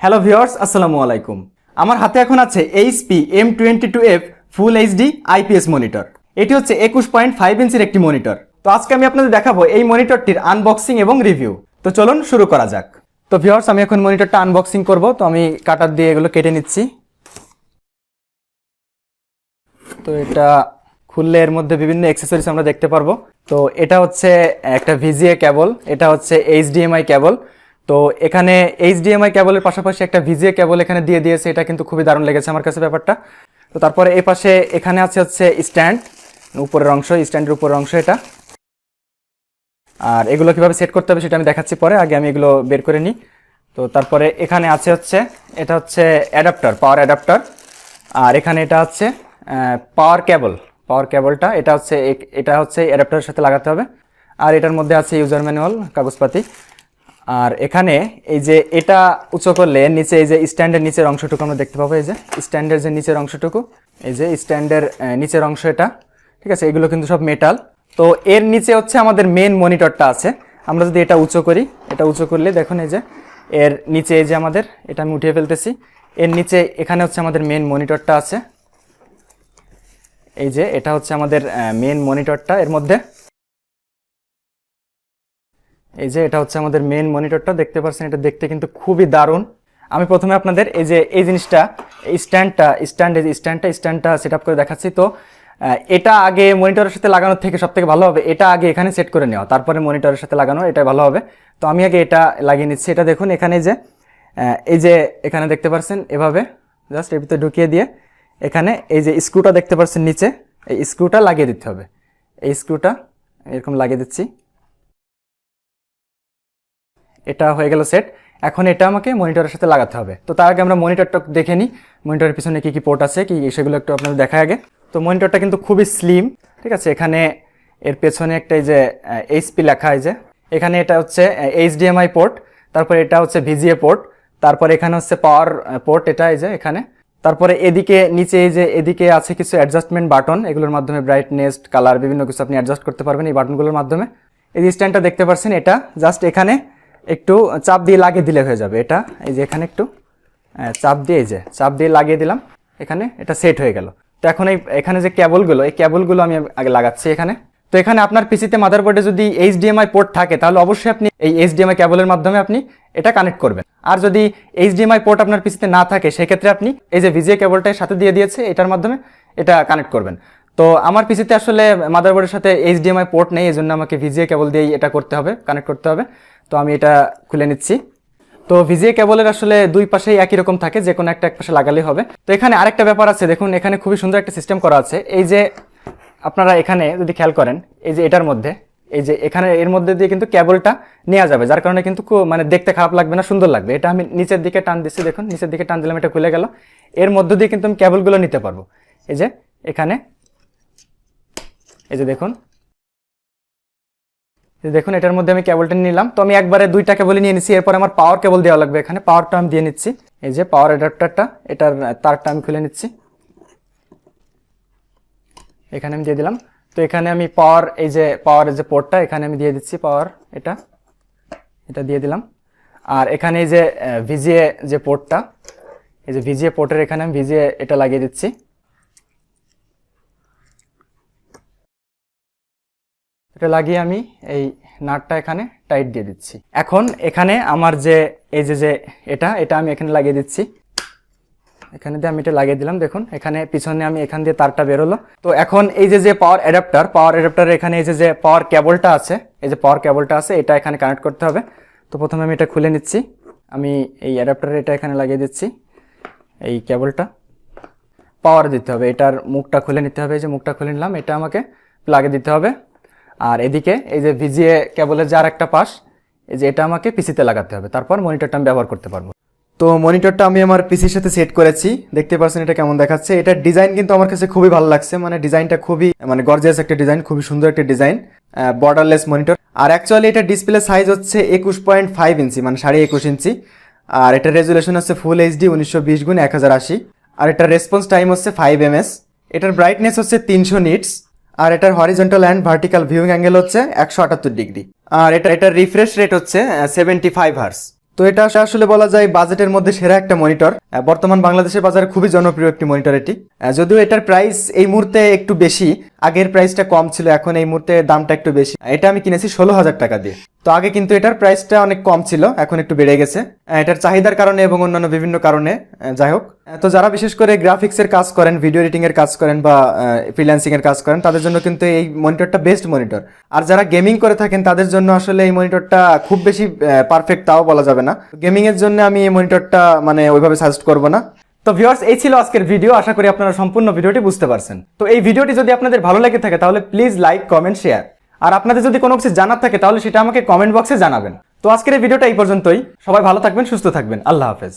Hello viewers, আসসালামু আলাইকুম। আমার হাতে এখন আছে HP M22f full HD IPS monitor. এটি হচ্ছে 21.5 ইঞ্চির একটি মনিটর। তো আজকে আমি আপনাদের দেখাবো এই মনিটরটির আনবক্সিং এবং রিভিউ। তো চলুন শুরু করা যাক। তো ভিউয়ার্স, আমি এখন মনিটরটা আনবক্সিং করব। তো আমি কাটার দিয়ে এগুলো কেটে নিচ্ছি। তো এটা খুললে এর মধ্যে বিভিন্ন অ্যাক্সেসরিজ আমরা দেখতে পারবো। তো এটা হচ্ছে একটা ভিজিএ কেবল, এটা হচ্ছে HDMI কেবল। তো এখানে HDMI কেবলের পাশাপাশি একটা ভিজিএ কেবল এখানে দিয়ে দিয়েছে, এটা কিন্তু খুবই দারুণ লেগেছে আমার কাছে ব্যাপারটা। তো তারপরে এই পাশে এখানে আছে হচ্ছে স্ট্যান্ড, উপরের অংশ, স্ট্যান্ডের উপরের অংশ এটা। আর এগুলো কিভাবে সেট করতে হবে সেটা আমি দেখাচ্ছি পরে, আগে আমি এগুলো বের করে নিই। তো তারপরে এখানে আছে হচ্ছে এটা হচ্ছে অ্যাডাপ্টার, পাওয়ার অ্যাডাপ্টার। আর এখানে এটা হচ্ছে পাওয়ার কেবলটা এটা হচ্ছে অ্যাডাপ্টারের সাথে লাগাতে হবে। আর এটার মধ্যে আছে ইউজার ম্যানুয়াল, কাগজপাতি। আর এখানে এই যে এটা উঁচু করলে নিচে এই যে স্ট্যান্ডের নিচের অংশটুকু আমরা দেখতে পাবো, এই যে স্ট্যান্ডের যে নিচের অংশটুকু, এই যে স্ট্যান্ডের নিচের অংশ এটা, ঠিক আছে। এগুলো কিন্তু সব মেটাল। তো এর নিচে হচ্ছে আমাদের মেন মনিটরটা আছে। আমরা যদি এটা উঁচু করি, এটা উঁচু করলে দেখুন এই যে এর নিচে এই যে আমাদের, এটা আমি উঠিয়ে ফেলতেছি, এর নিচে এখানে হচ্ছে আমাদের মেন মনিটরটা আছে। এই যে এটা হচ্ছে আমাদের মেন মনিটরটা, এর মধ্যে এই যে এটা হচ্ছে আমাদের মেন মনিটরটা, দেখতে পাচ্ছেন। এটা দেখতে কিন্তু খুবই দারুণ। আমি প্রথমে আপনাদের এই যে এই জিনিসটা, এই স্ট্যান্ডটা সেট আপ করে দেখাচ্ছি। তো এটা আগে মনিটরের সাথে লাগানোর থেকে সবথেকে ভালো হবে এটা আগে এখানে সেট করে নেওয়া, তারপরে মনিটরের সাথে লাগানো, এটা ভালো হবে। তো আমি আগে এটা লাগিয়ে নিচ্ছি। এটা দেখুন এখানে যে এই যে এখানে দেখতে পাচ্ছেন, এভাবে জাস্ট এর ভিতরে ঢুকিয়ে দিয়ে এখানে এই যে স্ক্রুটা দেখতে পাচ্ছেন নিচে, এই স্ক্রুটা লাগিয়ে দিতে হবে। এই স্ক্রুটা এরকম লাগিয়ে দিচ্ছি। এটা হয়ে গেল সেট। এখন এটা আমাকে মনিটরের সাথে লাগাতে হবে। তো তার আগে আমরা মনিটরটা দেখে নিই, মনিটরের পিছনে কি কি পোর্ট আছে কি সেগুলো একটু আপনাদের দেখা আগে। তো মনিটরটা কিন্তু খুবই স্লিম, ঠিক আছে। এখানে এর পেছনে একটা এই যে HP লেখা, এই যে এখানে এটা হচ্ছে HDMI পোর্ট, তারপরে এটা হচ্ছে VGA পোর্ট, তারপরে এখানে হচ্ছে পাওয়ার পোর্ট, এটা এই যে এখানে। তারপরে এদিকে নিচে এই যে এদিকে আছে কিছু অ্যাডজাস্টমেন্ট বাটন, এগুলোর মাধ্যমে ব্রাইটনেস, কালার বিভিন্ন কিছু আপনি অ্যাডজাস্ট করতে পারবেন এই বাটনগুলোর মাধ্যমে। এই যে স্ট্যান্ডটা দেখতে পাচ্ছেন, এটা জাস্ট এখানে একটু চাপ দিয়ে লাগিয়ে দিলে হয়ে যাবে। এটা এই যে এখানে একটু চাপ দিয়ে লাগিয়ে দিলাম, এখানে এটা সেট হয়ে গেল। তো এখন এখানে যে এই কেবলগুলো আমি আগে লাগাচ্ছি এখানে। তো এখানে আপনার পিসিতে মাদারবোর্ডে যদি HDMI পোর্ট থাকে তাহলে অবশ্যই আপনি এই HDMI কেবলের মাধ্যমে আপনি এটা কানেক্ট করবেন। আর যদি HDMI পোর্ট আপনার পিসিতে না থাকে সেক্ষেত্রে আপনি এই যে VGA কেবলটার সাথে দিয়ে দিয়েছে, এটার মাধ্যমে এটা কানেক্ট করবেন। তো আমার পিসিতে আসলে মাদারবোর্ডের সাথে HDMI পোর্ট নেই, এই জন্য আমাকে VGA কেবল দিয়েই এটা করতে হবে, কানেক্ট করতে হবে। তো আমি এটা খুলে নিচ্ছি। তো VGA কেবলের আসলে দুই পাশেই একই রকম থাকে, যে কোনো এক পাশে লাগালেই হবে। তো এখানে আরেকটা ব্যাপার আছে, দেখুন এখানে খুবই সুন্দর একটা সিস্টেম করা আছে। এই যে আপনারা এখানে যদি খেয়াল করেন, এই যে এটার মধ্যে এই যে এখানে এর মধ্যে দিয়ে কিন্তু কেবলটা নেওয়া যাবে, যার কারণে কিন্তু মানে দেখতে খারাপ লাগবে না, সুন্দর লাগবে। এটা আমি নিচের দিকে টান দিচ্ছি, দেখুন নিচের দিকে টান দিলাম, এটা খুলে গেল। এর মধ্য দিয়ে কিন্তু আমি কেবলগুলো নিতে পারবো। এই যে এখানে এই যে দেখুন এটার মধ্যে আমি কেবলটা নিলাম। তো আমি একবারে দুইটা কেবলই নিয়ে নিচ্ছি। এরপর আমার পাওয়ার কেবল দেওয়া লাগবে, এখানে পাওয়ারটা আমি দিয়ে নিচ্ছি। এই যে পাওয়ার অ্যাডাপ্টারটা, এটার তারটা আমি খুলে নিচ্ছি, এখানে আমি দিয়ে দিলাম। তো এখানে আমি পাওয়ারের যে পোর্টটা এখানে আমি দিয়ে দিচ্ছি, পাওয়ার এটা দিয়ে দিলাম। আর এখানে এই যে VGA যে পোর্টটা, এই যে VGA পোর্টের এখানে আমি VGA এটা লাগিয়ে দিচ্ছি। এটা লাগিয়ে আমি এই নাটটা এখানে টাইট দিয়ে দিচ্ছি। এখন এখানে আমার যে এই যে এটা আমি এখানে লাগিয়ে দিচ্ছি, এখানে দিয়ে আমি এটা লাগিয়ে দিলাম। দেখুন এখানে পিছনে আমি এখান দিয়ে তারটা বেরোলো। তো এখন এই যে পাওয়ার অ্যাডাপ্টার এখানে এই যে পাওয়ার কেবলটা আছে, এই যে পাওয়ার কেবলটা আছে, এটা এখানে কানেক্ট করতে হবে। তো প্রথমে আমি এটা খুলে নিচ্ছি, আমি এই অ্যাডাপ্টারে এটা এখানে লাগিয়ে দিচ্ছি। এই কেবলটা পাওয়ার দিতে হবে, এটার মুখটা খুলে নিতে হবে। এই যে মুখটা খুলে নিলাম, এটা আমাকে প্লাগে দিতে হবে। আর এদিকে এই যে VGA কেবলের যার একটা পাশ, এই যে এটা আমাকে পিসিতে লাগাতে হবে, তারপর মনিটরটা আমি ব্যবহার করতে পারবো। তো মনিটরটা আমি আমার পিসির সাথে সেট করেছি, দেখতে পাচ্ছেন এটা কেমন দেখাচ্ছে। এটার ডিজাইন কিন্তু আমার কাছে খুবই ভালো লাগছে, মানে ডিজাইনটা খুবই গর্জিয়াস একটা ডিজাইন, খুবই সুন্দর একটা ডিজাইন, বর্ডারলেস মনিটর। আর অ্যাকচুয়ালি এটা ডিসপ্লে সাইজ হচ্ছে 21.5 ইঞ্চি, মানে 21.5 ইঞ্চি। আর এটার রেজুলেশন হচ্ছে ফুল HD 1920x1080। আর এটার রেসপন্স টাইম হচ্ছে 5 ms। এটার ব্রাইটনেস হচ্ছে 300 নিটস। আর এটার horizontal and vertical viewing angle হচ্ছে 178 ডিগ্রি। আর এটার রিফ্রেশ রেট হচ্ছে 75 হার্টজ। তো এটা আসলে বলা যায় বাজেটের মধ্যে সেরা একটা মনিটর। বর্তমান বাংলাদেশের বাজারে খুবই জনপ্রিয় একটি মনিটর এটি। যদিও এটার প্রাইস এই মুহূর্তে একটু বেশি, আগের প্রাইসটা কম ছিল, এখন এই মুহূর্তে দামটা একটু বেশি। এটা আমি কিনেছি 16,000 টাকা দিয়ে। তো আগে কিন্তু এটার প্রাইসটা অনেক কম ছিল, এখন একটু বেড়ে গেছে এটার চাহিদার কারণে এবং অন্যান্য বিভিন্ন কারণে। যাই হোক, তো যারা বিশেষ করে গ্রাফিক্সের কাজ করেন, ভিডিও এডিটিং এর কাজ করেন বা ফ্রিল্যান্সিং এর কাজ করেন, তাদের জন্য কিন্তু এই মনিটরটা বেস্ট মনিটর। আর যারা গেমিং করে থাকেন তাদের জন্য আসলে এই মনিটরটা খুব বেশি পারফেক্ট তাও বলা যাবে না। গেমিং এর জন্য আমি এই মনিটরটা মানে ওইভাবে সাজেস্ট করব না। তো ভিউয়ার্স, এই ছিল আজকের ভিডিও। আশা করি আপনারা সম্পূর্ণ ভিডিওটি বুঝতে পারছেন। তো এই ভিডিওটি যদি আপনাদের ভালো লেগে থাকে তাহলে প্লিজ লাইক, কমেন্ট, শেয়ার। আর আপনাদের যদি কোনো কিছু জানার থাকে তাহলে সেটা আমাকে কমেন্ট বক্সে জানাবেন। তো আজকের এই ভিডিওটা এই পর্যন্তই। সবাই ভালো থাকবেন, সুস্থ থাকবেন। আল্লাহ হাফেজ।